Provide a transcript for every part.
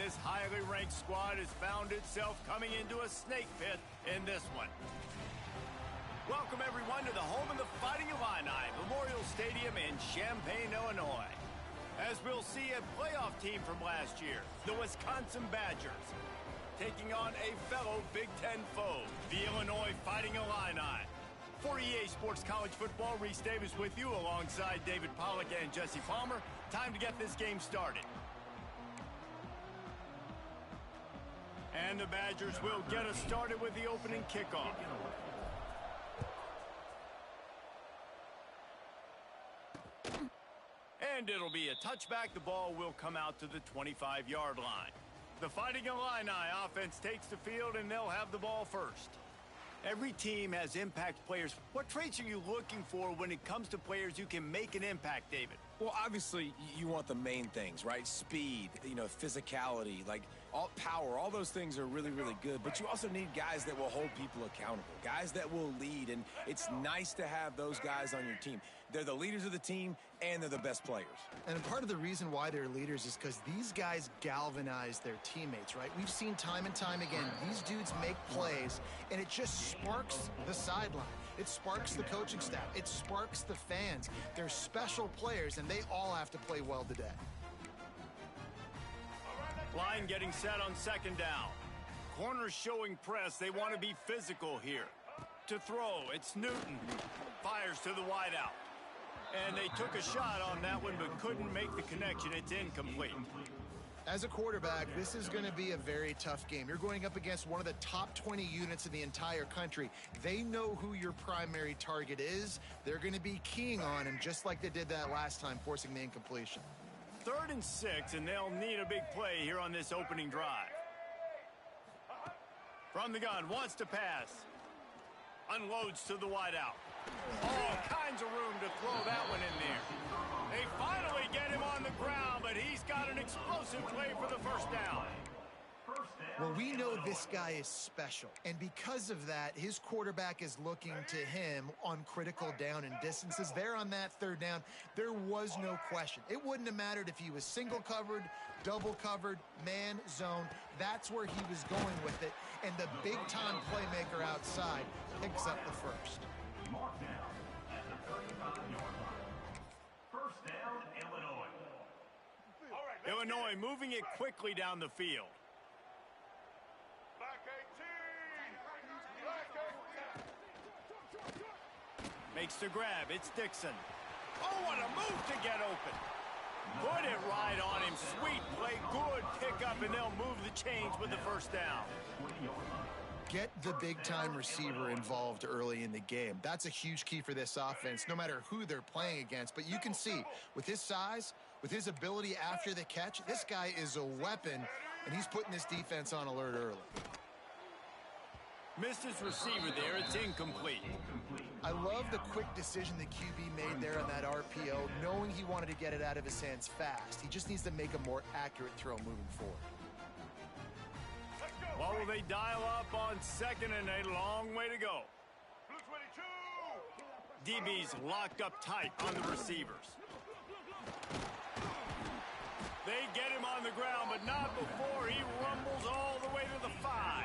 this highly ranked squad has found itself coming into a snake pit in this one. Welcome, everyone, to the home of the Fighting Illini, Memorial Stadium in Champaign, Illinois. As we'll see, a playoff team from last year, the Wisconsin Badgers, taking on a fellow Big Ten foe, the Illinois Fighting Illini. For EA Sports College Football, Reese Davis with you alongside David Pollack and Jesse Palmer. Time to get this game started. And the Badgers will get us started with the opening kickoff. And it'll be a touchback. The ball will come out to the 25-yard line. The Fighting Illini offense takes the field, and they'll have the ball first. Every team has impact players. What traits are you looking for when it comes to players who can make an impact, David? Well, obviously, you want the main things, right? Speed, physicality, like all power, all those things are really, really good. But you also need guys that will hold people accountable, guys that will lead. And it's nice to have those guys on your team. They're the leaders of the team, and they're the best players. And part of the reason why they're leaders is because these guys galvanize their teammates, right? We've seen time and time again, these dudes make plays, and it just sparks the sideline. It sparks the coaching staff. It sparks the fans. They're special players, and they all have to play well today. Line getting set on second down. Corners showing press. They want to be physical here. To throw, it's Newton. Fires to the wideout. And they took a shot on that one, but couldn't make the connection. It's incomplete. As a quarterback, this is going to be a very tough game. You're going up against one of the top 20 units in the entire country. They know who your primary target is. They're going to be keying on him, just like they did that last time, forcing the incompletion. 3rd and 6, and they'll need a big play here on this opening drive. From the gun, wants to pass. Unloads to the wideout. All kinds of room to throw that one in there. They finally get him on the ground, but he's got an explosive play for the first down. Well, we know this guy is special, and because of that, his quarterback is looking to him on critical down and distances. There on that 3rd down, there was no question. It wouldn't have mattered if he was single covered, double covered, man, zone. That's where he was going with it, and the big-time playmaker outside picks up the first. Mark down at the 35-yard line. First down, Illinois. Illinois moving it quickly down the field. Back 18. Makes the grab. It's Dixon. Oh, what a move to get open. Put it right on him. Sweet play. Good pickup, and they'll move the chains with the first down. Get the big-time receiver involved early in the game. That's a huge key for this offense, no matter who they're playing against. But you can see, with his size, with his ability after the catch, this guy is a weapon, and he's putting this defense on alert early. Missed his receiver there. It's incomplete. I love the quick decision the QB made there on that RPO, knowing he wanted to get it out of his hands fast. He just needs to make a more accurate throw moving forward. What will they dial up on 2nd and a long way to go? DB's locked up tight on the receivers. They get him on the ground, but not before he rumbles all the way to the 5.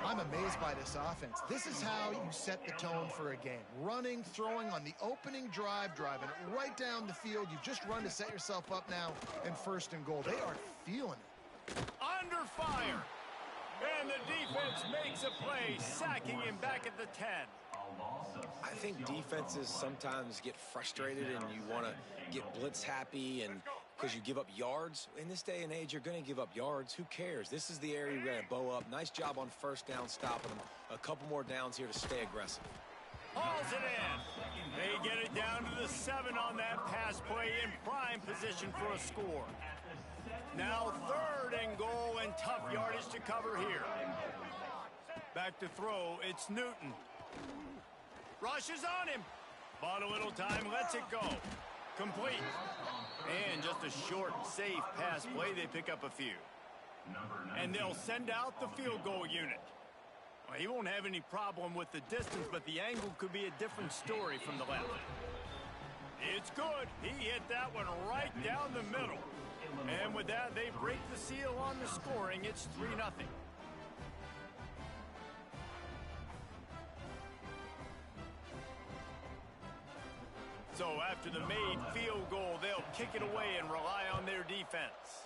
I'm amazed by this offense. This is how you set the tone for a game. Running, throwing on the opening drive, driving it right down the field. You've just run to set yourself up now in 1st and goal. They are feeling it. Under fire. And the defense makes a play, sacking him back at the 10. I think defenses sometimes get frustrated and you want to get blitz happy and because you give up yards. In this day and age, you're going to give up yards. Who cares? This is the area you're going to bow up. Nice job on 1st down, stopping them. A couple more downs here to stay aggressive. Hauls it in. They get it down to the 7 on that pass play in prime position for a score. Now 3rd and goal and tough yardage to cover here. Back to throw, it's Newton. Rushes on him. Bought a little time, lets it go. Complete. And just a short, safe pass play, they pick up a few. And they'll send out the field goal unit. Well, he won't have any problem with the distance, but the angle could be a different story from the left. It's good. He hit that one right down the middle. And with that, they break the seal on the scoring. It's 3-0. So after the made field goal, they'll kick it away and rely on their defense.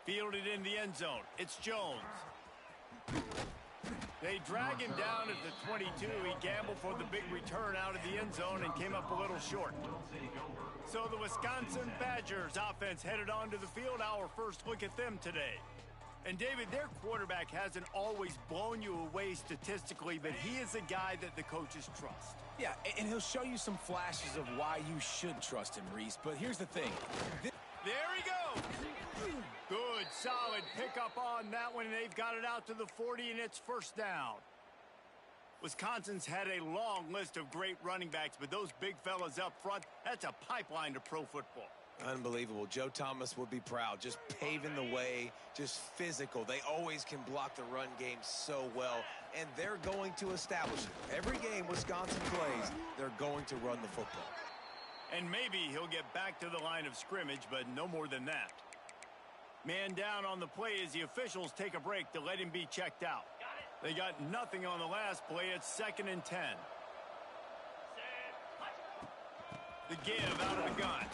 Fielded in the end zone. It's Jones. They drag him down at the 22. He gambled for the big return out of the end zone and came up a little short. So the Wisconsin Badgers offense headed onto the field. Our first look at them today. And David, their quarterback hasn't always blown you away statistically, but he is a guy that the coaches trust. Yeah, and he'll show you some flashes of why you should trust him, Reese. But here's the thing. There he goes. Good, solid pickup on that one, and they've got it out to the 40, and it's first down. Wisconsin's had a long list of great running backs, but those big fellas up front, that's a pipeline to pro football. Unbelievable. Joe Thomas would be proud. Just paving the way, just physical. They always can block the run game so well, and they're going to establish it. Every game Wisconsin plays, they're going to run the football. And maybe he'll get back to the line of scrimmage, but no more than that. Man down on the play as the officials take a break to let him be checked out. They got nothing on the last play. It's 2nd and 10. The give out of the gun.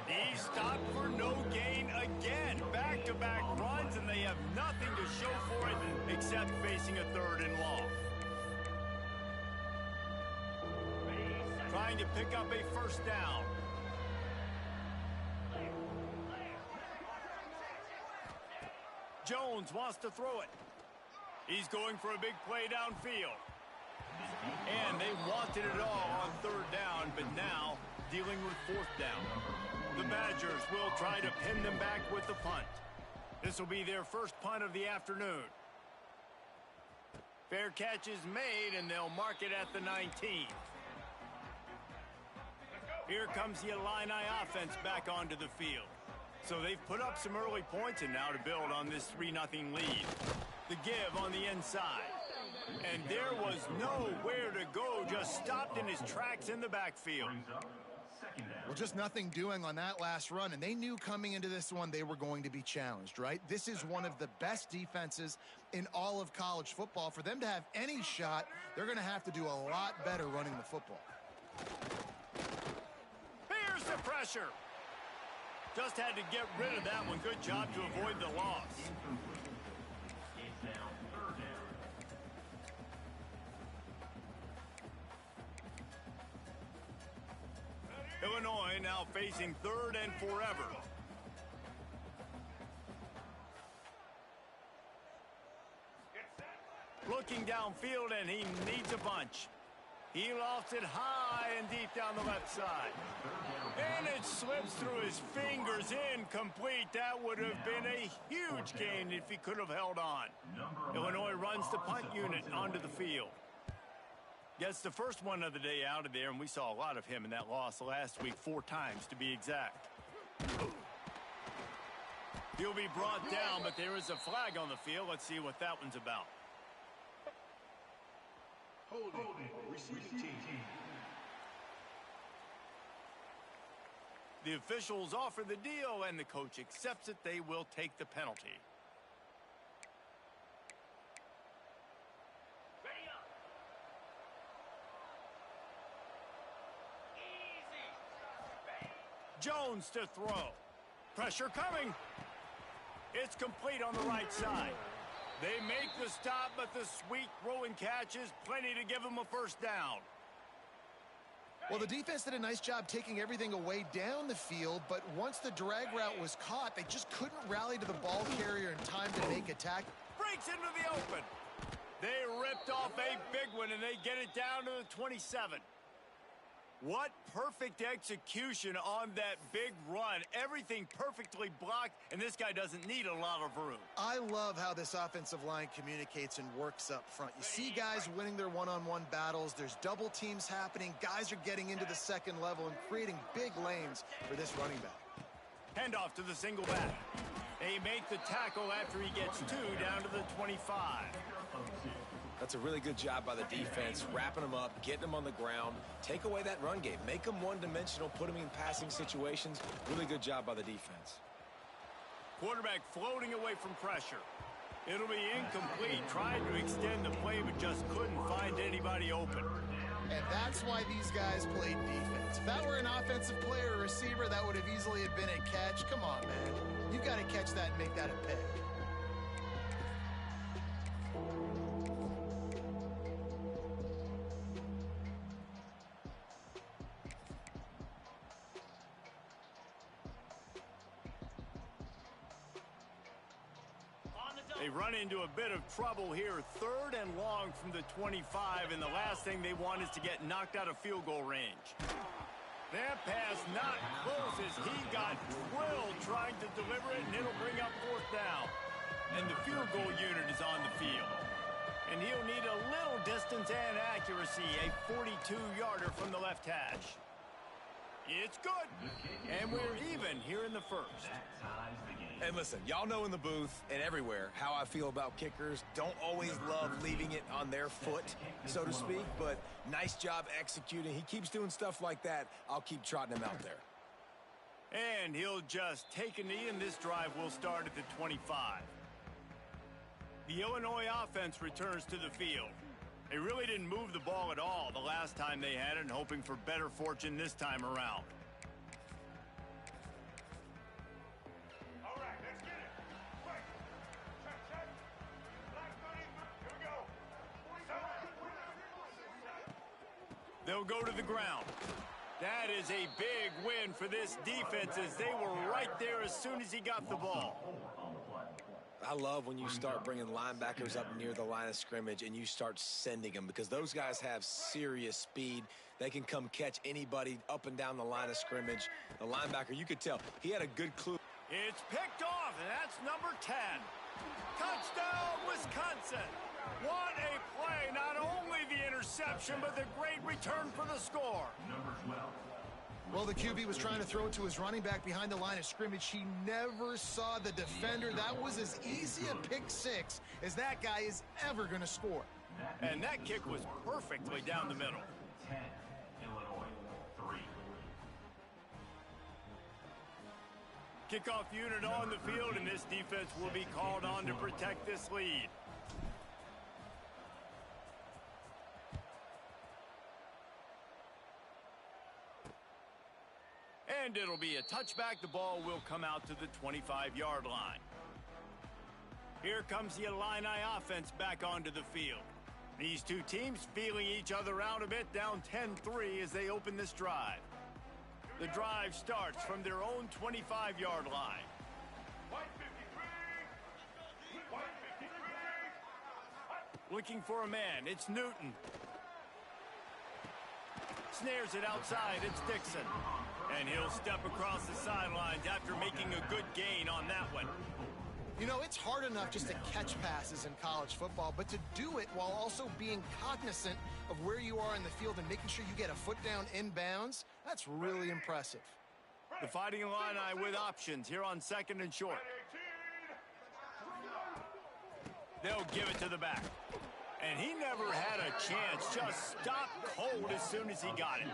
He stopped for no gain again. Back-to-back runs, and they have nothing to show for it except facing a 3rd and long. Trying to pick up a first down. Jones wants to throw it. He's going for a big play downfield. And they wanted it all on 3rd down, but now dealing with 4th down. The Badgers will try to pin them back with the punt. This will be their first punt of the afternoon. Fair catch is made, and they'll mark it at the 19. Here comes the Illini offense back onto the field. So they've put up some early points, and now to build on this 3-0 lead. The give on the inside. And there was nowhere to go, just stopped in his tracks in the backfield. Well, just nothing doing on that last run, and they knew coming into this one they were going to be challenged, right? This is one of the best defenses in all of college football. For them to have any shot, they're going to have to do a lot better running the football. Here's the pressure. Just had to get rid of that one. Good job to avoid the loss. Illinois now facing 3rd and forever. Looking downfield, and he needs a bunch. He lofts it high and deep down the left side. And it slips through his fingers, incomplete. That would have been a huge gain if he could have held on. Illinois runs the punt unit onto the field. Gets the first one of the day out of there, and we saw a lot of him in that loss last week, 4 times to be exact. He'll be brought down, but there is a flag on the field. Let's see what that one's about. Holding. Receiving team. The officials offer the deal, and the coach accepts it. They will take the penalty. Jones to throw. Pressure coming. It's complete on the right side. They make the stop, but the sweet throwing catch is plenty to give them a first down. Well, the defense did a nice job taking everything away down the field, but once the drag route was caught, they just couldn't rally to the ball carrier in time to make a tackle. Breaks into the open. They ripped off a big one, and they get it down to the 27. What perfect execution on that big run. Everything perfectly blocked, and this guy doesn't need a lot of room. I love how this offensive line communicates and works up front. You see guys winning their one-on-one battles. There's double teams happening. Guys are getting into the second level and creating big lanes for this running back. Handoff to the single back. They make the tackle after he gets 2 down to the 25. That's a really good job by the defense, wrapping them up, getting them on the ground, take away that run game, make them one-dimensional, put them in passing situations. Really good job by the defense. Quarterback floating away from pressure. It'll be incomplete, trying to extend the play, but just couldn't find anybody open. And that's why these guys played defense. If that were an offensive player or receiver, that would have easily have been a catch. Come on, man. You got to catch that and make that a pick. They run into a bit of trouble here, 3rd and long from the 25, and the last thing they want is to get knocked out of field goal range. That pass not close as he got drilled trying to deliver it, and it'll bring up 4th down. And the field goal unit is on the field. And he'll need a little distance and accuracy, a 42-yarder from the left hash. It's good, and we're even here in the 1st. And listen, y'all know in the booth and everywhere how I feel about kickers. Don't always love leaving it on their foot, so to speak, but nice job executing. He keeps doing stuff like that. I'll keep trotting him out there. And he'll just take a knee, and this drive will start at the 25. The Illinois offense returns to the field. They really didn't move the ball at all the last time they had it, and hoping for better fortune this time around. They'll go to the ground. That is a big win for this defense as they were right there as soon as he got the ball. I love when you start bringing linebackers up near the line of scrimmage and you start sending them, because those guys have serious speed. They can come catch anybody up and down the line of scrimmage. The linebacker, you could tell, he had a good clue. It's picked off, and that's number 10. Touchdown, Wisconsin. What a play. Not only the interception, but the great return for the score. Well, the QB was trying to throw it to his running back behind the line of scrimmage. He never saw the defender. That was as easy a pick 6 as that guy is ever going to score. And that kick was perfectly down the middle. 10, Illinois, 3. Kickoff unit on the field, and this defense will be called on to protect this lead. And it'll be a touchback. The ball will come out to the 25-yard line. Here comes the Illini offense back onto the field. These two teams feeling each other out a bit, down 10-3 as they open this drive. The drive starts from their own 25-yard line. Looking for a man, it's Newton. Snares it outside, it's Dixon. And he'll step across the sidelines after making a good gain on that one. You know, it's hard enough just to catch passes in college football, but to do it while also being cognizant of where you are in the field and making sure you get a foot down inbounds, that's really impressive. The Fighting Illini with options here on 2nd and short. They'll give it to the back. And he never had a chance, just stopped cold as soon as he got it.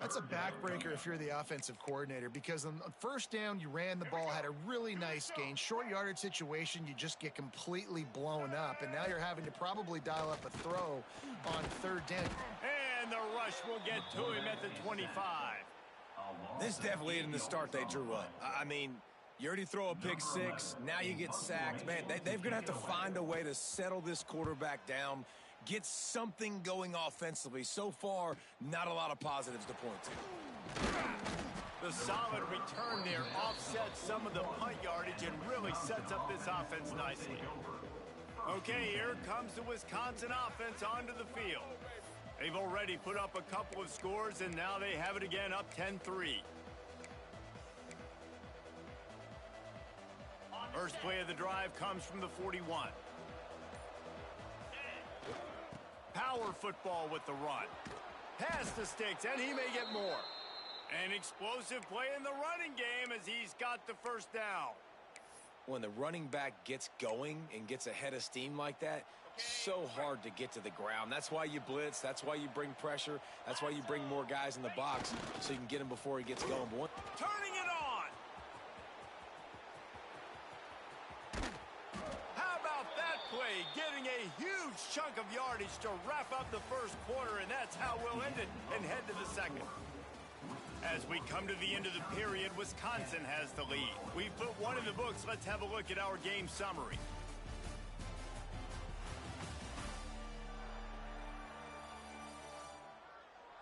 That's a backbreaker if you're the offensive coordinator, because on first down, you ran the ball, had a really nice gain. Short yardage situation, you just get completely blown up, and now you're having to probably dial up a throw on 3rd down. And the rush will get to him at the 25. This definitely isn't the start they drew up. I mean, you already throw a pick 6, now you get sacked. Man, they're going to have to find a way to settle this quarterback down, get something going offensively. So far, not a lot of positives to point to. The solid return there offsets some of the punt yardage and really sets up this offense nicely. Okay, here comes the Wisconsin offense onto the field. They've already put up a couple of scores, and now they have it again, up 10-3. First play of the drive comes from the 41. Power football with the run. Pass the sticks, and he may get more. An explosive play in the running game as he's got the first down. when the running back gets going and gets a head of steam like that, so hard to get to the ground. That's why you blitz. That's why you bring pressure. That's why you bring more guys in the box so you can get him before he gets going. Turning it on. How about that play? Getting a huge chunk of yardage to wrap up the first quarter, and that's how we'll end it and head to the second. As we come to the end of the period, Wisconsin has the lead. We've put one in the books. Let's have a look at our game summary.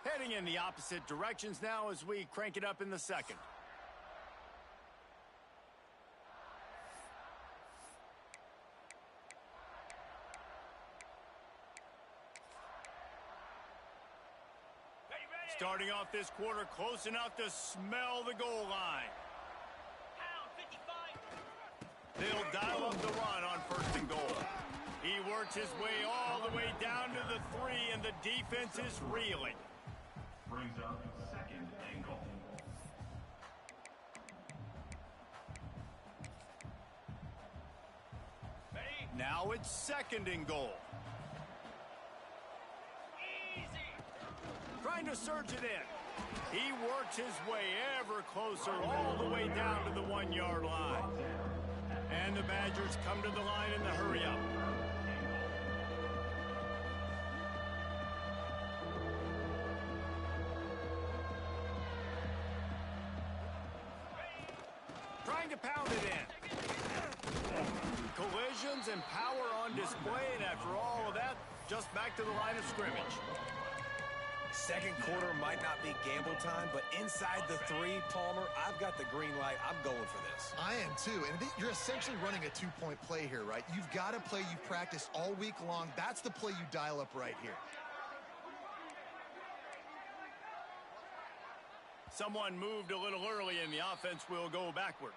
Heading in the opposite directions now as we crank it up in the second. Starting off this quarter close enough to smell the goal line. They'll dial up the run on first and goal. He works his way all the way down to the 3, and the defense is reeling. Brings up second and goal. Now it's second and goal. Trying to surge it in. He works his way ever closer all the way down to the 1-yard line. And the Badgers come to the line in the hurry-up. Trying to pound it in. Collisions and power on display, and after all of that, just back to the line of scrimmage. Second quarter might not be gamble time, but inside the 3, Palmer, I've got the green light. I'm going for this. I am too, and you're essentially running a 2-point play here, right? You've got a play you've practiced all week long. That's the play you dial up right here. Someone moved a little early, and the offense will go backward.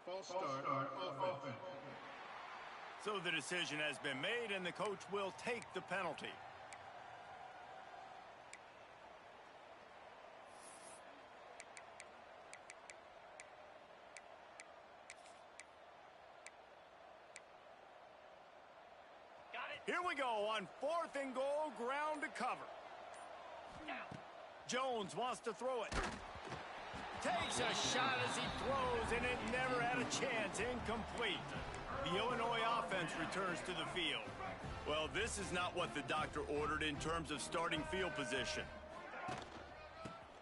False start on offense. So the decision has been made, and the coach will take the penalty. Got it. Here we go on fourth and goal, ground to cover. Jones wants to throw it. Takes a shot as he throws, and it never had a chance. Incomplete. The Illinois offense returns to the field. Well, this is not what the doctor ordered in terms of starting field position.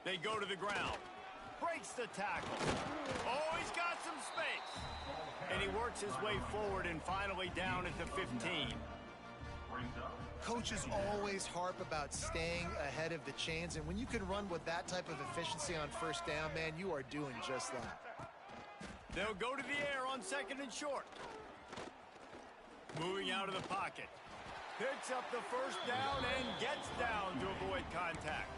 They go to the ground. Breaks the tackle. Oh, he's got some space. And he works his way forward and finally down at the 15. Coaches always harp about staying ahead of the chains, and when you can run with that type of efficiency on first down, man, you are doing just that. They'll go to the air on second and short. Moving out of the pocket. Picks up the first down and gets down to avoid contact.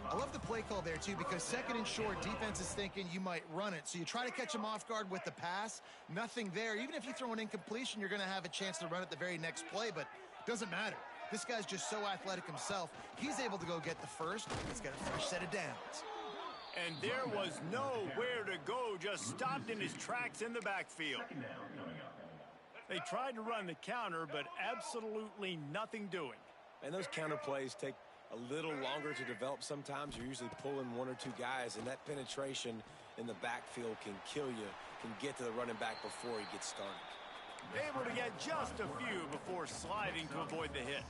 I love the play call there, too, because second and short, defense is thinking you might run it. So you try to catch them off guard with the pass. Nothing there. Even if you throw an incompletion, you're going to have a chance to run it the very next play, but it doesn't matter. This guy's just so athletic himself. He's able to go get the first. He's got a fresh set of downs. And there was nowhere to go, just stopped in his tracks in the backfield. They tried to run the counter, but absolutely nothing doing. And those counter plays take a little longer to develop sometimes. You're usually pulling 1 or 2 guys, and that penetration in the backfield can kill you, can get to the running back before he gets started. Able to get just a few before sliding to avoid the hit.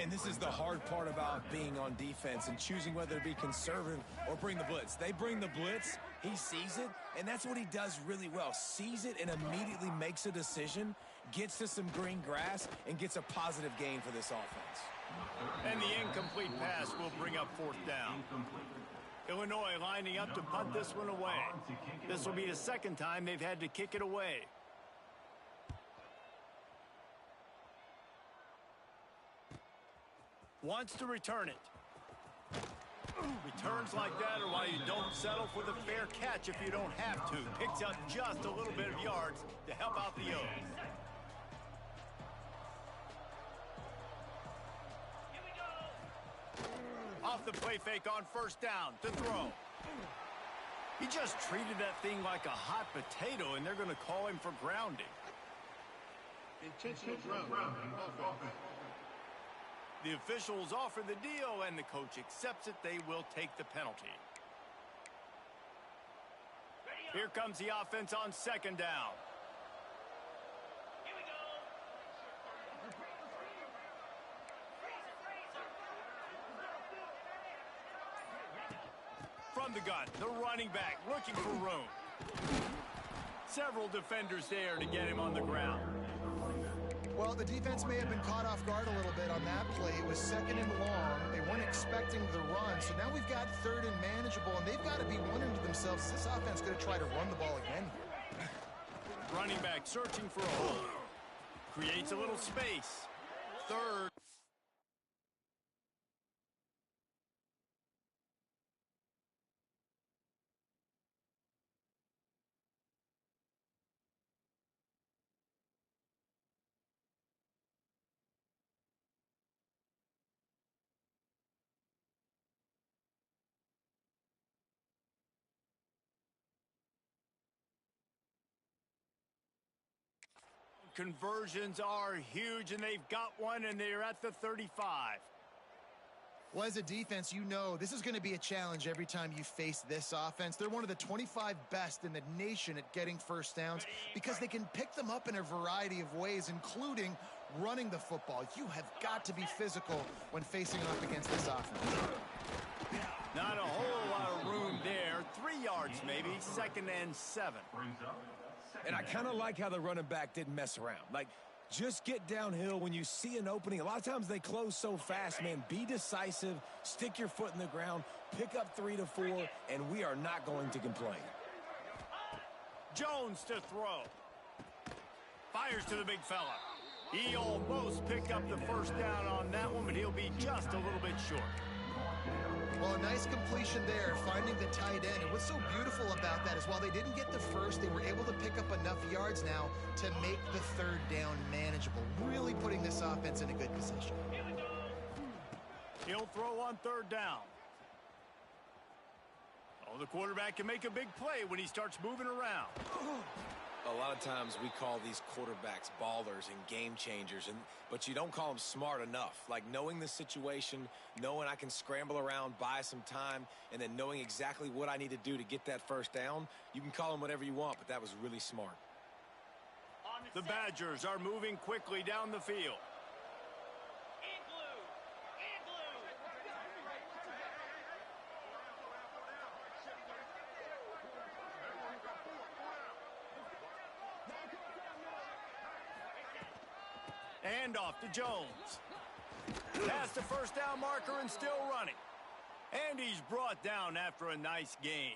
And this is the hard part about being on defense and choosing whether to be conservative or bring the blitz. They bring the blitz, he sees it, and that's what he does really well. Sees it and immediately makes a decision, gets to some green grass, and gets a positive gain for this offense. And the incomplete pass will bring up fourth down. Illinois lining up to punt this one away. This will be the second time they've had to kick it away. Wants to return it. Returns like that are why you don't settle for the fair catch if you don't have to. Picks up just a little bit of yards to help out the O's. Off the play fake on first down to throw. He just treated that thing like a hot potato, and they're going to call him for grounding. Intentional grounding. Offense. The officials offer the deal, and the coach accepts it. They will take the penalty. Here comes the offense on second down. From the gun, the running back looking for room. Several defenders there to get him on the ground. Well, the defense may have been caught off guard a little bit on that play. It was second and long. They weren't expecting the run. So now we've got third and manageable, and they've got to be wondering to themselves, is this offense going to try to run the ball again here? Running back searching for a hole. Creates a little space. Third. Conversions are huge, and they've got one, and they're at the 35. Well, as a defense, you know this is going to be a challenge every time you face this offense. They're one of the 25 best in the nation at getting first downs because they can pick them up in a variety of ways, including running the football. You have got to be physical when facing off against this offense. Not a whole lot of room there. 3 yards maybe, 2nd and 7. And I kind of like how the running back didn't mess around. Like, just get downhill when you see an opening. A lot of times they close so fast, man. Be decisive, stick your foot in the ground, pick up 3 to 4, and we are not going to complain. Jones to throw. Fires to the big fella. He almost picked up the first down on that one, but he'll be just a little bit short. Well, a nice completion there, finding the tight end. And what's so beautiful about that is while they didn't get the first, they were able to pick up enough yards now to make the third down manageable, really putting this offense in a good position. He'll throw on third down. Oh, the quarterback can make a big play when he starts moving around. A lot of times we call these quarterbacks ballers and game changers, but you don't call them smart enough. Like knowing the situation, knowing I can scramble around, buy some time, and then knowing exactly what I need to do to get that first down. You can call them whatever you want, but that was really smart. The Badgers are moving quickly down the field. Hand off to Jones. Past the first down marker and still running. And he's brought down after a nice gain.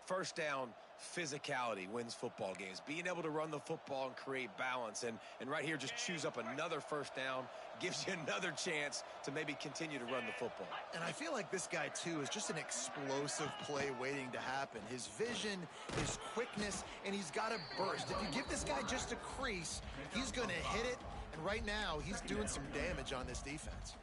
First down, physicality wins football games. Being able to run the football and create balance. And right here, just choose up another first down. Gives you another chance to maybe continue to run the football. And I feel like this guy, too, is just an explosive play waiting to happen. His vision, his quickness, and he's got a burst. If you give this guy just a crease, he's going to hit it. And right now, he's doing some damage on this defense.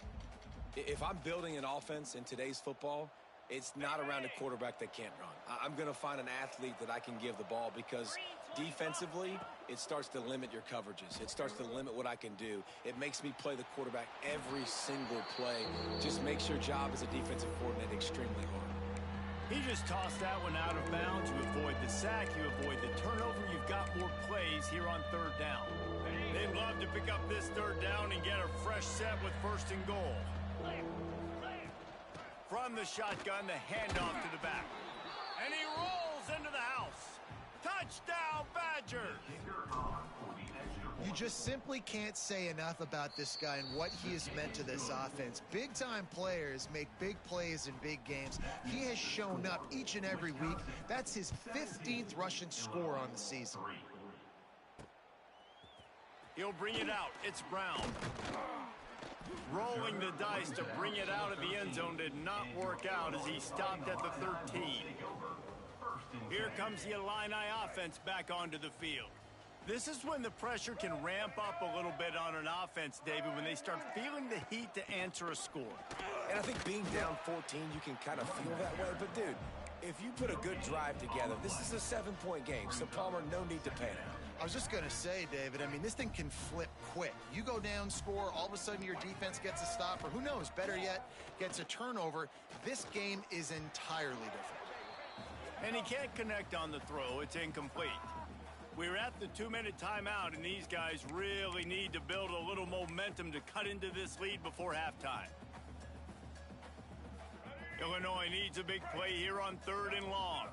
If I'm building an offense in today's football, it's not around a quarterback that can't run. I'm going to find an athlete that I can give the ball because defensively, it starts to limit your coverages. It starts to limit what I can do. It makes me play the quarterback every single play. Just makes your job as a defensive coordinator extremely hard. He just tossed that one out of bounds. You avoid the sack, you avoid the turnover. You've got more plays here on third down. They'd love to pick up this third down and get a fresh set with first and goal. From the shotgun, the handoff to the back. And he rolls into the house. Touchdown, Badgers! You just simply can't say enough about this guy and what he has meant to this offense. Big-time players make big plays in big games. He has shown up each and every week. That's his 15th rushing score on the season. He'll bring it out. It's Brown. Rolling the dice to bring it out of the end zone did not work out as he stopped at the 13. Here comes the Illini offense back onto the field. This is when the pressure can ramp up a little bit on an offense, David, when they start feeling the heat to answer a score. And I think being down 14, you can kind of feel that way. But, dude, If you put a good drive together, this is a 7-point game, so Palmer, no need to panic. I was just going to say, David, I mean, this thing can flip quick. You go down, score, all of a sudden your defense gets a stop, or who knows, better yet, gets a turnover. This game is entirely different. And he can't connect on the throw. It's incomplete. We're at the 2-minute timeout, and these guys really need to build a little momentum to cut into this lead before halftime. Illinois needs a big play here on 3rd and long.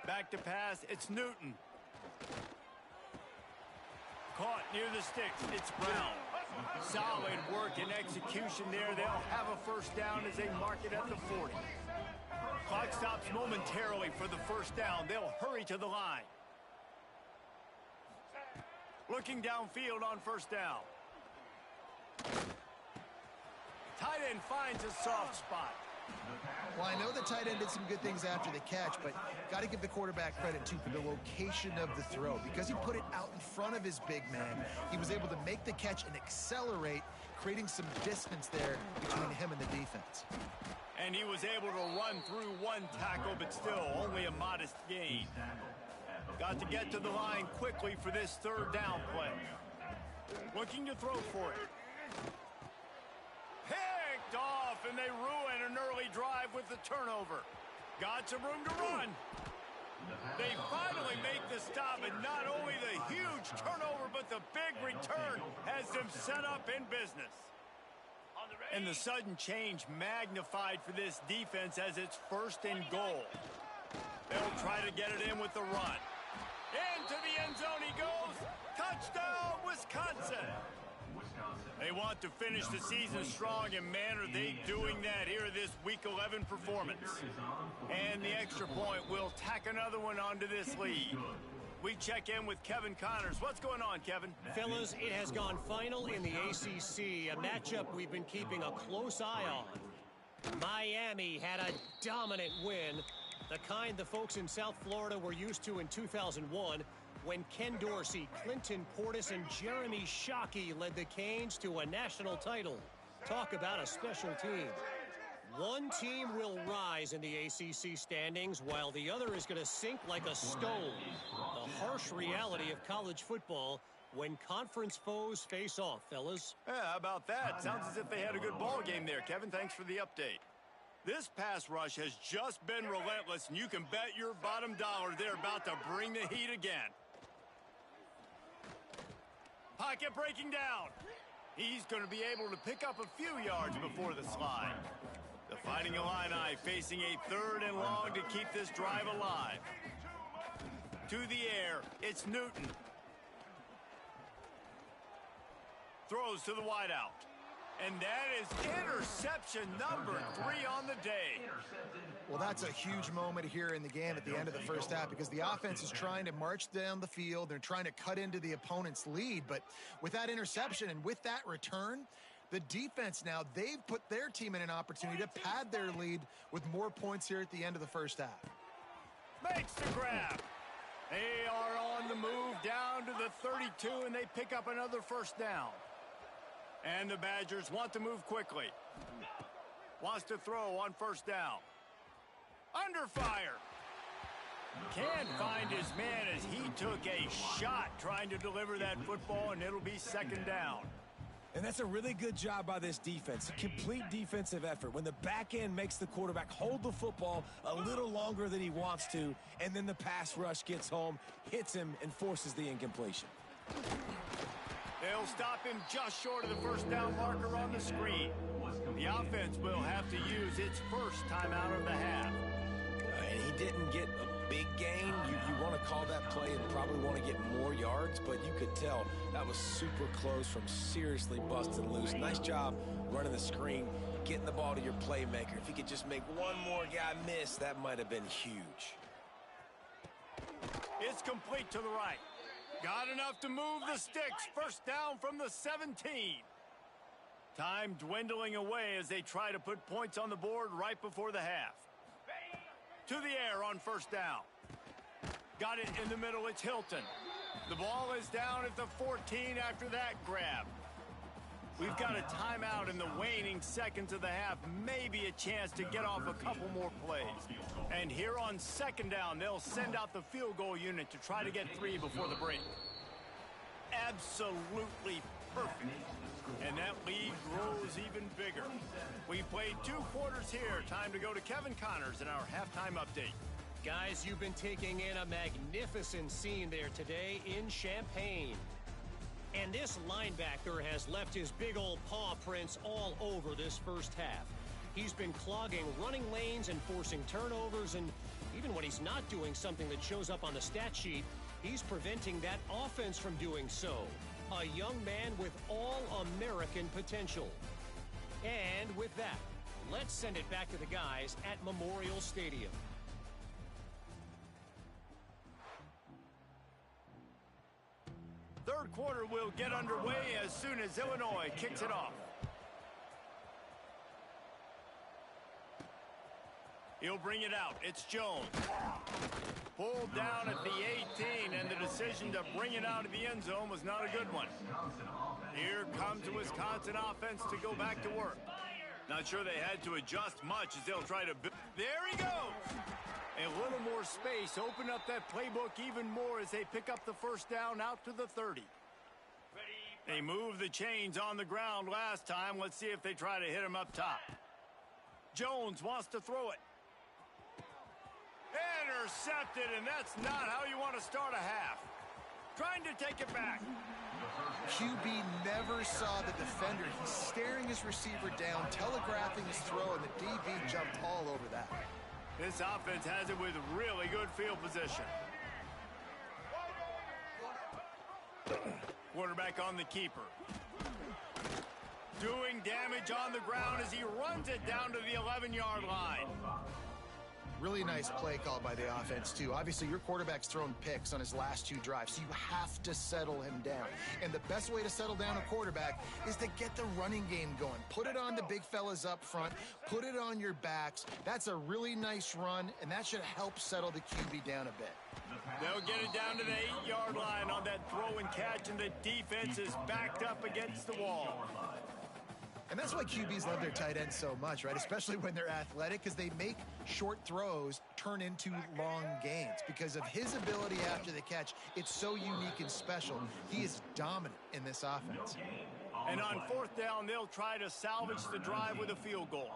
Back to pass, it's Newton. Caught near the sticks, it's Brown. Solid work and execution there. They'll have a first down as they mark it at the 40. Clock stops momentarily for the first down. They'll hurry to the line. Looking downfield on first down. Tight end finds a soft spot. Well, I know the tight end did some good things after the catch, but got to give the quarterback credit, too, for the location of the throw. Because he put it out in front of his big man, he was able to make the catch and accelerate, creating some distance there between him and the defense. And he was able to run through one tackle, but still only a modest gain. Got to get to the line quickly for this 3rd down play. Looking to throw for it. Picked off, and they ruin an early drive with the turnover. Got some room to run. They finally make the stop, and not only the huge turnover, but the big return has them set up in business. And the sudden change magnified for this defense as it's 1st and goal. They'll try to get it in with the run. Into the end zone he goes. Touchdown, Wisconsin. They want to finish the season strong, and man, are they doing that here this Week 11 performance. And the extra point will tack another one onto this lead. We check in with Kevin Connors. What's going on, Kevin? Fellas, it has gone final in the ACC, a matchup we've been keeping a close eye on. Miami had a dominant win, the kind the folks in South Florida were used to in 2001, when Ken Dorsey, Clinton Portis, and Jeremy Shockey led the Canes to a national title. Talk about a special team. One team will rise in the ACC standings, while the other is going to sink like a stone. The harsh reality of college football when conference foes face off, fellas. Yeah, how about that? Sounds as if they had a good ball game there, Kevin. Thanks for the update. This pass rush has just been relentless, and you can bet your bottom dollar they're about to bring the heat again. Pocket breaking down. He's going to be able to pick up a few yards before the slide. The Fighting Illini facing a 3rd and long to keep this drive alive. To the air, it's Newton. Throws to the wideout. And that is interception number 3 on the day. Well, that's a huge moment here in the game at the end of the first half, because the offense is trying to march down the field. They're trying to cut into the opponent's lead. But with that interception and with that return, the defense now, they've put their team in an opportunity to pad their lead with more points here at the end of the first half. Makes the grab. They are on the move down to the 32, and they pick up another first down. And the Badgers want to move quickly. Wants to throw on first down. Under fire. Can't find his man as he took a shot trying to deliver that football, and it'll be 2nd down. And that's a really good job by this defense. Complete defensive effort. When the back end makes the quarterback hold the football a little longer than he wants to, and then the pass rush gets home, hits him, and forces the incompletion. They'll stop him just short of the first down marker on the screen. The offense will have to use its first timeout of the half. And he didn't get a big gain. You want to call that play and probably want to get more yards, but you could tell that was super close from seriously busting loose. Nice job running the screen, getting the ball to your playmaker. If he could just make one more guy miss, that might have been huge. It's complete to the right. Got enough to move the sticks. First down from the 17. Time dwindling away as they try to put points on the board right before the half. To the air on first down. Got it in the middle. It's Hilton. The ball is down at the 14 after that grab. We've got a timeout in the waning seconds of the half, maybe a chance to get off a couple more plays. And here on second down, they'll send out the field goal unit to try to get 3 before the break. Absolutely perfect. And that lead grows even bigger. We played 2 quarters here. Time to go to Kevin Connors in our halftime update. Guys, you've been taking in a magnificent scene there today in Champaign. And this linebacker has left his big old paw prints all over this first half. He's been clogging running lanes and forcing turnovers, and even when he's not doing something that shows up on the stat sheet, he's preventing that offense from doing so. A young man with all-American potential. And with that, let's send it back to the guys at Memorial Stadium. Third quarter will get underway as soon as Illinois kicks it off. He'll bring it out. It's Jones. Pulled down at the 18, and the decision to bring it out of the end zone was not a good one. Here comes the Wisconsin offense to go back to work. Not sure they had to adjust much as they'll try to... There he goes! A little more space, open up that playbook even more as they pick up the first down out to the 30. They moved the chains on the ground last time. Let's see if they try to hit him up top. Jones wants to throw it. Intercepted, and that's not how you want to start a half. Trying to take it back. QB never saw the defender. He's staring his receiver down, telegraphing his throw, and the DB jumped all over that. This offense has it with really good field position. Quarterback on the keeper. Doing damage on the ground as he runs it down to the 11-yard line. Really nice play call by the offense, too. Obviously, your quarterback's thrown picks on his last 2 drives, so you have to settle him down. And the best way to settle down a quarterback is to get the running game going. Put it on the big fellas up front. Put it on your backs. That's a really nice run, and that should help settle the QB down a bit. They'll get it down to the 8-yard line on that throw and catch, and the defense is backed up against the wall. And that's why QBs love their tight ends so much, right? Especially when they're athletic, because they make short throws turn into long gains. Because of his ability after the catch, it's so unique and special. He is dominant in this offense. And on fourth down, they'll try to salvage the drive with a field goal.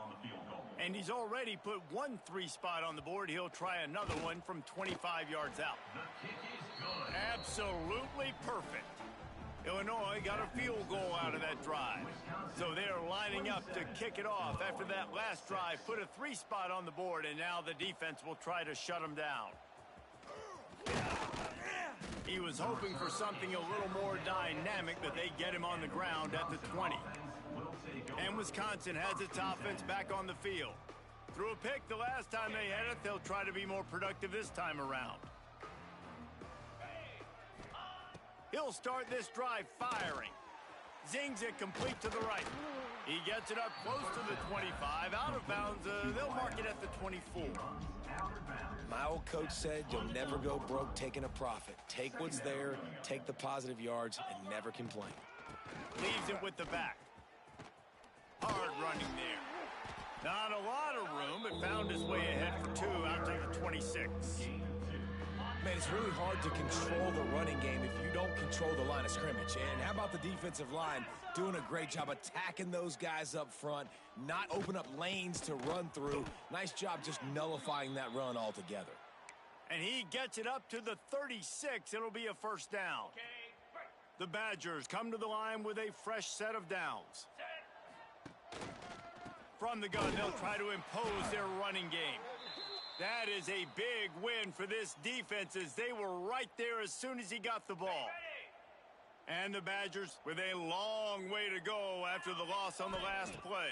And he's already put 1 3 spot on the board. He'll try another one from 25 yards out. Absolutely perfect. Illinois got a field goal out of that drive. So they're lining up to kick it off after that last drive. Put a 3 spot on the board, and now the defense will try to shut them down. He was hoping for something a little more dynamic, but they get him on the ground at the 20. And Wisconsin has its offense back on the field. Threw a pick the last time they had it. They'll try to be more productive this time around. He'll start this drive firing. Zings it complete to the right. He gets it up close to the 25. Out of bounds, they'll mark it at the 24. My old coach said you'll never go broke taking a profit. Take what's there, take the positive yards, and never complain. Leaves it with the back. Hard running there. Not a lot of room, but found his way ahead for 2 out to the 26. Man, it's really hard to control the running game if you don't control the line of scrimmage. And how about the defensive line doing a great job attacking those guys up front, not open up lanes to run through. Nice job just nullifying that run altogether. And he gets it up to the 36. It'll be a first down. The Badgers come to the line with a fresh set of downs. From the gun, they'll try to impose their running game. That is a big win for this defense as they were right there as soon as he got the ball. And the Badgers with a long way to go after the loss on the last play.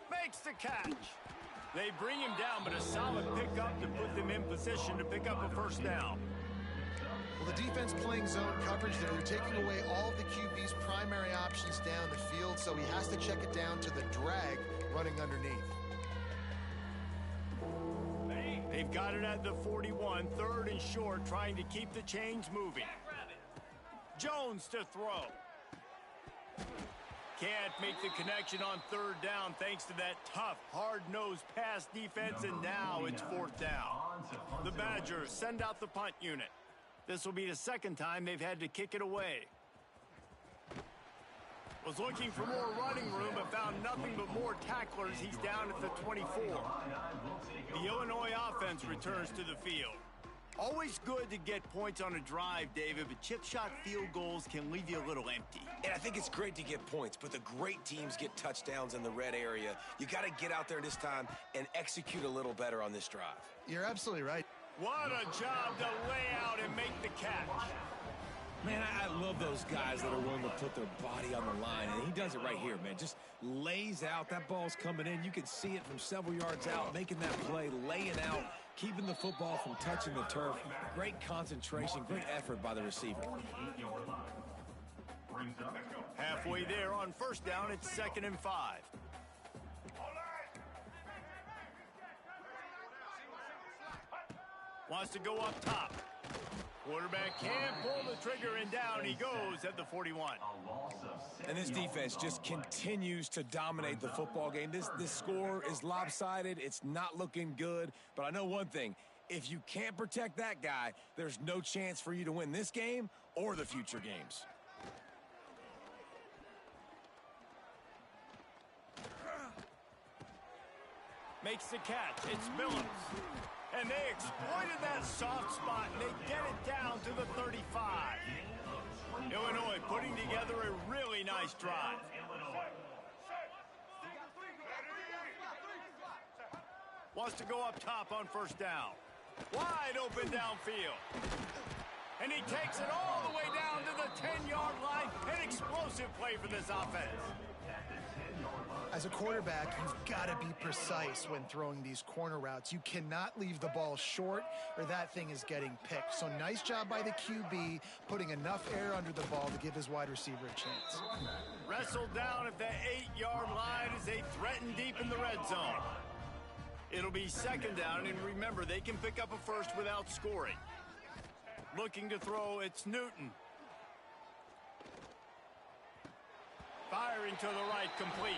Makes the catch. They bring him down, but a solid pickup to put them in position to pick up a first down. Well, the defense playing zone coverage there. They're taking away all of the QB's primary options down the field, so he has to check it down to the drag running underneath. They've got it at the 41, 3rd and short, trying to keep the chains moving. Jones to throw. Can't make the connection on third down thanks to that tough, hard-nosed pass defense, and now it's fourth down. The Badgers send out the punt unit. This will be the second time they've had to kick it away. Was looking for more running room, but found nothing but more tacklers. He's down at the 24. The Illinois offense returns to the field. Always good to get points on a drive, David, but chip shot field goals can leave you a little empty. And I think it's great to get points, but the great teams get touchdowns in the red area. You got to get out there this time and execute a little better on this drive. You're absolutely right. What a job to lay out and make the catch. Man, I love those guys that are willing to put their body on the line, and he does it right here, man. Just lays out. That ball's coming in. You can see it from several yards out, making that play, laying out, keeping the football from touching the turf. Great concentration, great effort by the receiver. Halfway there on first down, it's 2nd and 5. Wants to go up top. Quarterback can't pull the trigger, and down he goes at the 41. And this defense just continues to dominate the football game. This score is lopsided. It's not looking good. But I know one thing. If you can't protect that guy, there's no chance for you to win this game or the future games. Makes the catch. It's Billups. And they exploited that soft spot, and they get it down to the 35. Illinois putting together a really nice drive. Wants to go up top on first down. Wide open downfield. And he takes it all the way down to the 10-yard line. An explosive play for this offense. As a quarterback, you've got to be precise when throwing these corner routes. You cannot leave the ball short or that thing is getting picked. So nice job by the QB, putting enough air under the ball to give his wide receiver a chance. Wrestled down at the 8-yard line as they threaten deep in the red zone. It'll be 2nd down, and remember, they can pick up a first without scoring. Looking to throw, it's Newton. Firing to the right, complete.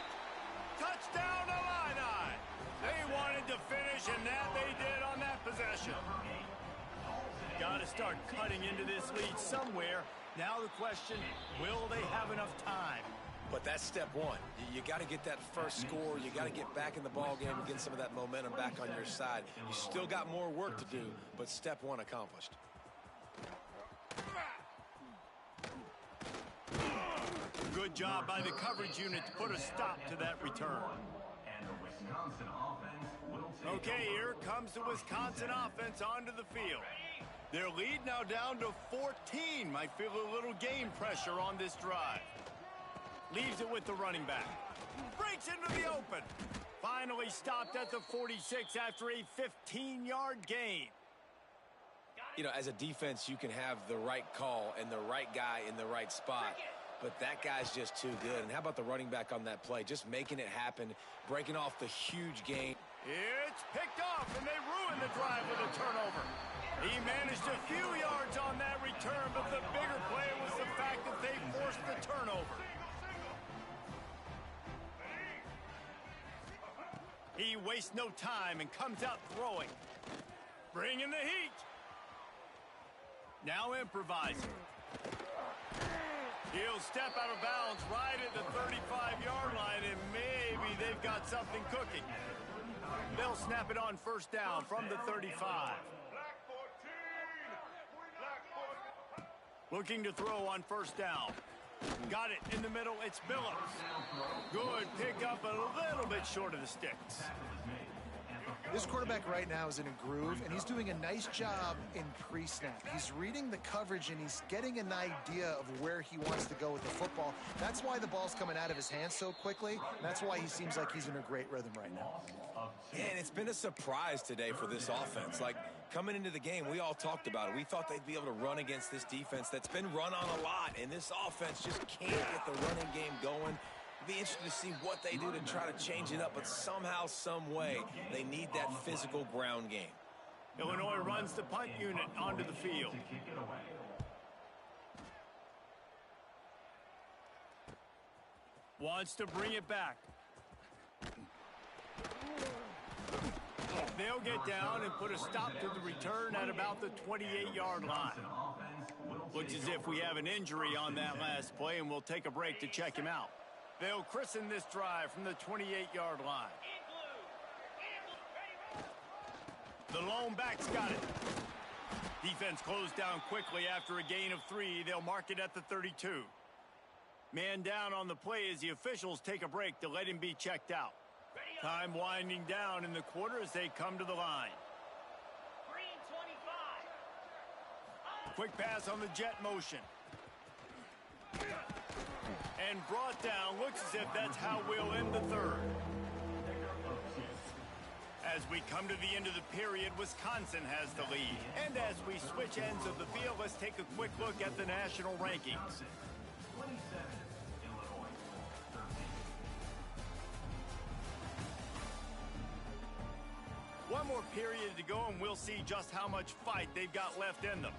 Touchdown, Illini! They wanted to finish, and that they did on that possession. Got to start cutting into this lead somewhere. Now the question, will they have enough time? But that's step one. You got to get that first score. You got to get back in the ball game and get some of that momentum back on your side. You still got more work to do, but step one accomplished. Good job by the coverage unit to put a stop to that return. Okay, here comes the Wisconsin offense onto the field. Their lead now down to 14. Might feel a little game pressure on this drive. Leaves it with the running back. Breaks into the open. Finally stopped at the 46 after a 15-yard gain. You know, as a defense, you can have the right call and the right guy in the right spot. But that guy's just too good. And how about the running back on that play? Just making it happen, breaking off the huge gain. It's picked off, and they ruined the drive with a turnover. He managed a few yards on that return, but the bigger play was the fact that they forced the turnover. He wastes no time and comes out throwing. Bringing the heat. Now improvising. He'll step out of bounds right at the 35-yard line, and maybe they've got something cooking. They'll snap it on first down from the 35. Looking to throw on first down. Got it in the middle. It's Billups. Good pickup, a little bit short of the sticks. This quarterback right now is in a groove, and he's doing a nice job in pre-snap. He's reading the coverage, and he's getting an idea of where he wants to go with the football. That's why the ball's coming out of his hands so quickly. That's why he seems like he's in a great rhythm right now. And it's been a surprise today for this offense. Like, coming into the game, we all talked about it. We thought they'd be able to run against this defense that's been run on a lot, and this offense just can't get the running game going. Be interested to see what they do to try to change it up, but somehow, some way, they need that physical ground game. Illinois runs the punt unit onto the field. Wants to bring it back. They'll get down and put a stop to the return at about the 28-yard line. Looks as if we have an injury on that last play, and we'll take a break to check him out. They'll christen this drive from the 28-yard line. The lone back's got it. Defense closed down quickly after a gain of 3. They'll mark it at the 32. Man down on the play as the officials take a break to let him be checked out. Time winding down in the quarter as they come to the line. Quick pass on the jet motion. And brought down. Looks as if that's how we'll end the third. As we come to the end of the period, Wisconsin has the lead. And as we switch ends of the field, let's take a quick look at the national rankings. One more period to go, and we'll see just how much fight they've got left in them.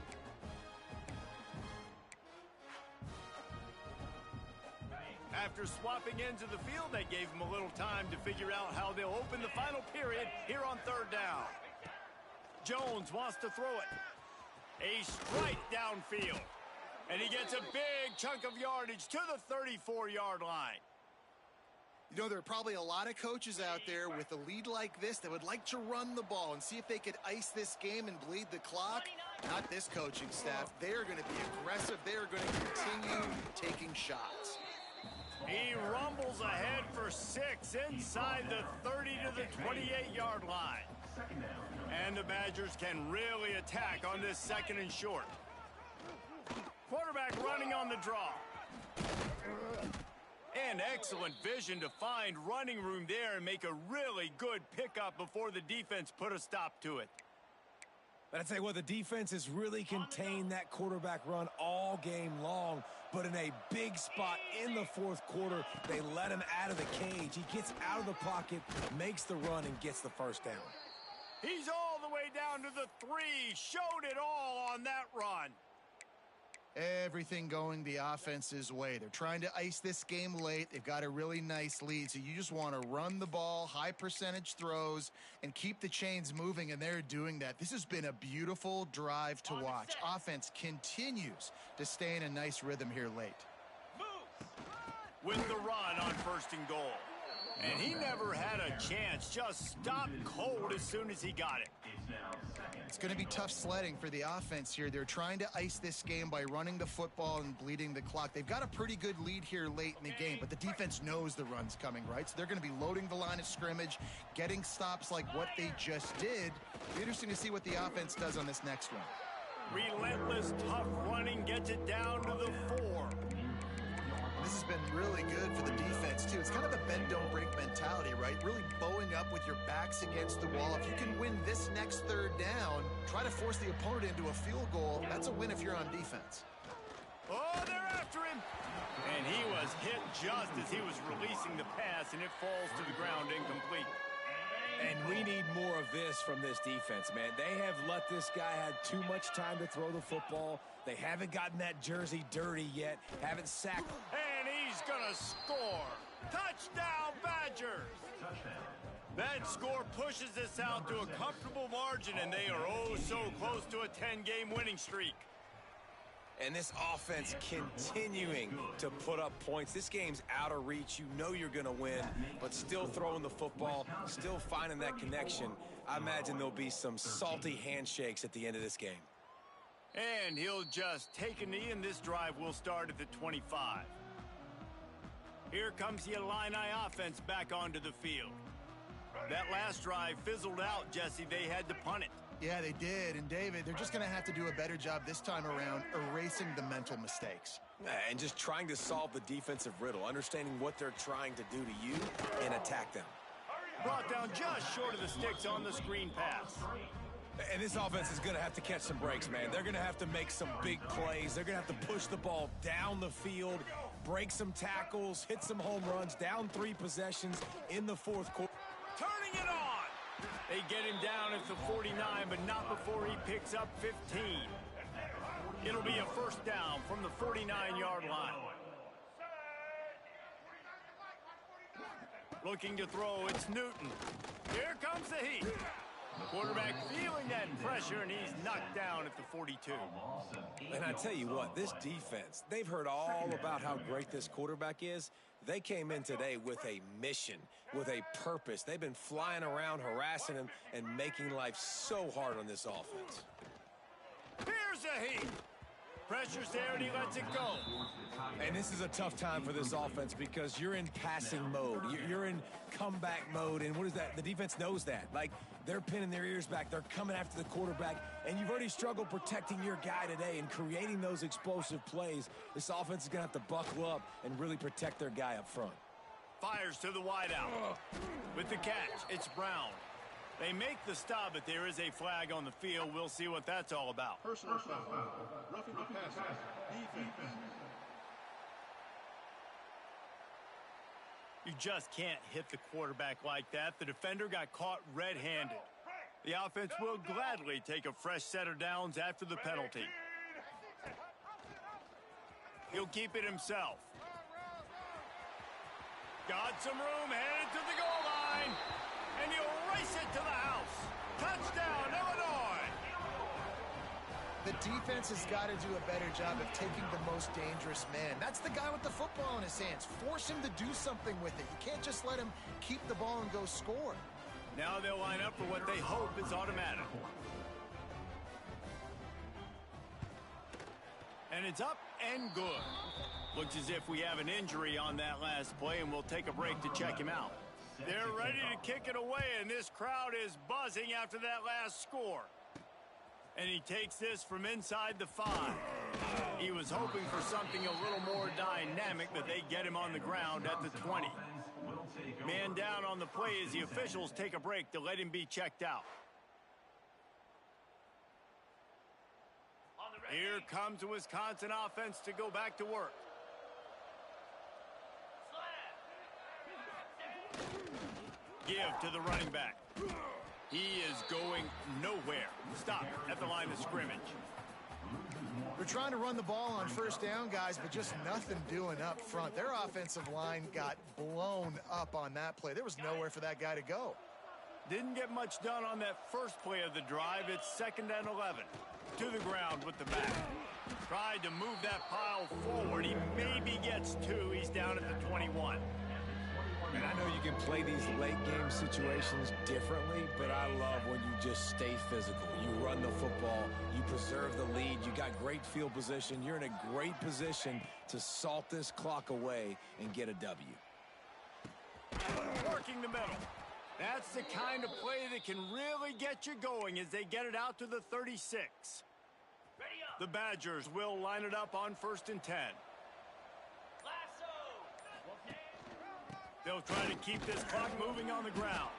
After swapping ends of the field, they gave them a little time to figure out how they'll open the final period here on third down. Jones wants to throw it. A strike downfield. And he gets a big chunk of yardage to the 34-yard line. You know, there are probably a lot of coaches out there with a lead like this that would like to run the ball and see if they could ice this game and bleed the clock. Not this coaching staff. They are going to be aggressive. They are going to continue taking shots. He rumbles ahead for 6 inside the 30 to the 28-yard line. And the Badgers can really attack on this second and short. Quarterback running on the draw. And excellent vision to find running room there and make a really good pickup before the defense put a stop to it. But I'd say, well, the defense has really contained that quarterback run all game long. But in a big spot in the fourth quarter, they let him out of the cage. He gets out of the pocket, makes the run, and gets the first down. He's all the way down to the 3. Showed it all on that run. Everything going the offense's way. They're trying to ice this game late. They've got a really nice lead, so you just want to run the ball, high percentage throws, and keep the chains moving, and they're doing that. This has been a beautiful drive to watch. Offense continues to stay in a nice rhythm here late. With the run on first and goal. And he never had a chance. Just stopped cold as soon as he got it. It's going to be tough sledding for the offense here. They're trying to ice this game by running the football and bleeding the clock. They've got a pretty good lead here late in the game, but the defense knows the run's coming, right? So they're going to be loading the line of scrimmage, getting stops like what they just did. It'll be interesting to see what the offense does on this next one. Relentless, tough running gets it down to the 4. This has been really good for the defense, too. It's kind of a bend-don't-break mentality, right? Really bowing up with your backs against the wall. If you can win this next third down, try to force the opponent into a field goal. That's a win if you're on defense. Oh, they're after him. And he was hit just as he was releasing the pass, and it falls to the ground incomplete. And we need more of this from this defense, man. They have let this guy have too much time to throw the football. They haven't gotten that jersey dirty yet, haven't sacked. And he's going to score. Touchdown, Badgers. That score pushes this out to a comfortable margin, and they are oh so close to a 10-game winning streak. And this offense continuing to put up points. This game's out of reach. You know you're going to win, but still throwing the football, still finding that connection. I imagine there'll be some salty handshakes at the end of this game. And he'll just take a knee, and this drive will start at the 25. Here comes the Illini offense back onto the field. That last drive fizzled out, Jesse. They had to punt it. Yeah, they did. And, David, they're just going to have to do a better job this time around erasing the mental mistakes. And just trying to solve the defensive riddle, understanding what they're trying to do to you and attack them. Brought down just short of the sticks on the screen pass. And this offense is going to have to catch some breaks, man. They're going to have to make some big plays. They're going to have to push the ball down the field, break some tackles, hit some home runs, down 3 possessions in the fourth quarter. Turning it on. They get him down at the 49, but not before he picks up 15. It'll be a first down from the 49-yard line. Looking to throw, it's Newton. Here comes the heat. Quarterback feeling that pressure, and he's knocked down at the 42. And I tell you what, this defense, they've heard all about how great this quarterback is. They came in today with a mission, with a purpose. They've been flying around, harassing him, and making life so hard on this offense. Here's the heat. Pressure's there, and he lets it go. And this is a tough time for this offense because you're in passing mode. You're in comeback mode, and what is that? The defense knows that. Like, they're pinning their ears back. They're coming after the quarterback, and you've already struggled protecting your guy today and creating those explosive plays. This offense is going to have to buckle up and really protect their guy up front. Fires to the wideout. With the catch, it's Brown. They make the stop, but there is a flag on the field. We'll see what that's all about. Personal foul. Roughing the passer. Defense. You just can't hit the quarterback like that. The defender got caught red-handed. The offense will gladly take a fresh set of downs after the penalty. He'll keep it himself. Got some room, headed to the goal line. And he'll race it to the house. Touchdown, Illinois! The defense has got to do a better job of taking the most dangerous man. That's the guy with the football in his hands. Force him to do something with it. You can't just let him keep the ball and go score. Now they'll line up for what they hope is automatic. And it's up and good. Looks as if we have an injury on that last play, and we'll take a break to check him out. They're ready to kick it away, and this crowd is buzzing after that last score. And he takes this from inside the 5. He was hoping for something a little more dynamic, but they get him on the ground at the 20. Man down on the play as the officials take a break to let him be checked out. Here comes the Wisconsin offense to go back to work. Give to the running back. He is going nowhere. Stop at the line of scrimmage. They're trying to run the ball on first down, guys, but just nothing doing up front. Their offensive line got blown up on that play. There was nowhere for that guy to go. Didn't get much done on that first play of the drive. It's 2nd and 11. To the ground with the back. Tried to move that pile forward. He maybe gets 2. He's down at the 21. And I know you can play these late game situations differently, but I love when you just stay physical. You run the football, you preserve the lead, you got great field position. You're in a great position to salt this clock away and get a W. Working the middle. That's the kind of play that can really get you going as they get it out to the 36. The Badgers will line it up on 1st and 10. They'll try to keep this clock moving on the ground.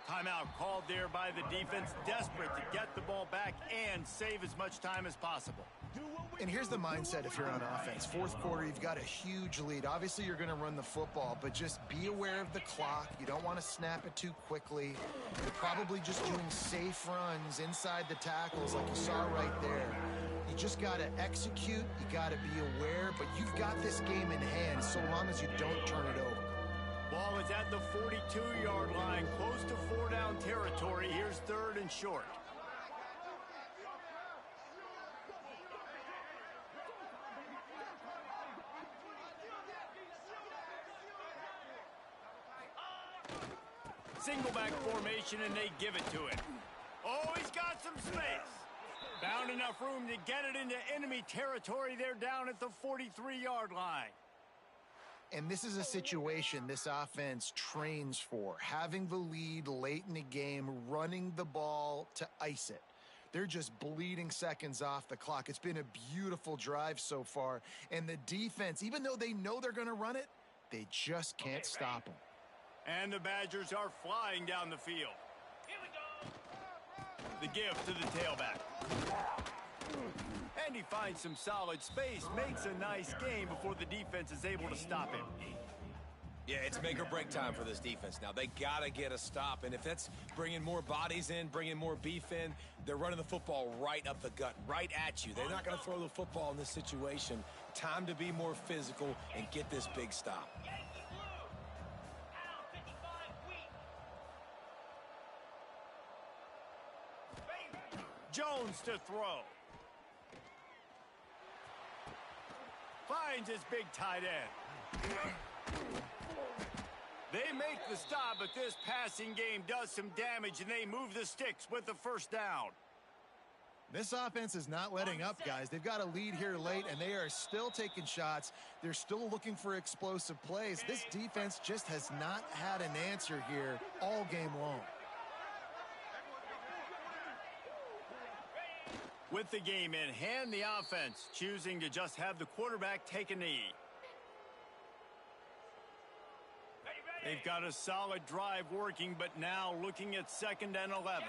Timeout called there by the defense, desperate to get the ball back and save as much time as possible. And here's the mindset if you're on offense. 4th quarter, you've got a huge lead. Obviously, you're going to run the football, but just be aware of the clock. You don't want to snap it too quickly. You're probably just doing safe runs inside the tackles like you saw right there. You just got to execute. You got to be aware, but you've got this game in hand so long as you don't turn it over. Ball is at the 42-yard line, close to 4-down territory. Here's 3rd and short. Single back formation, and they give it to him. Oh, he's got some space. Found enough room to get it into enemy territory. They're down at the 43-yard line. And this is a situation this offense trains for, having the lead late in the game, running the ball to ice it. They're just bleeding seconds off the clock. It's been a beautiful drive so far. And the defense, even though they know they're going to run it, they just can't stop them. And the Badgers are flying down the field. Here we go. The give to the tailback. And he finds some solid space, makes a nice game before the defense is able to stop him. Yeah, it's make or break time for this defense now. They got to get a stop, and if that's bringing more bodies in, bringing more beef in, they're running the football right up the gut, right at you. They're not going to throw the football in this situation. Time to be more physical and get this big stop. Jones to throw. Finds his big tight end. They make the stop, but this passing game does some damage, and they move the sticks with the first down. This offense is not letting up, guys. They've got a lead here late, and they are still taking shots. They're still looking for explosive plays. This defense just has not had an answer here all game long. With the game in hand, the offense choosing to just have the quarterback take a knee. They've got a solid drive working, but now looking at 2nd and 11.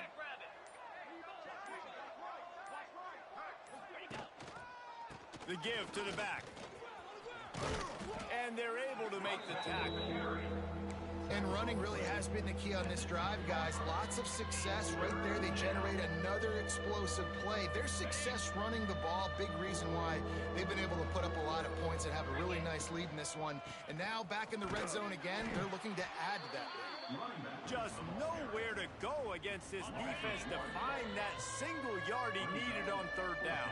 The give to the back. And they're able to make the tackle. And running really has been the key on this drive, guys. Lots of success right there. They generate another explosive play. Their success running the ball, big reason why they've been able to put up a lot of points and have a really nice lead in this one. And now back in the red zone again, they're looking to add to that lead. Just nowhere to go against this defense to find that single yard he needed on 3rd down.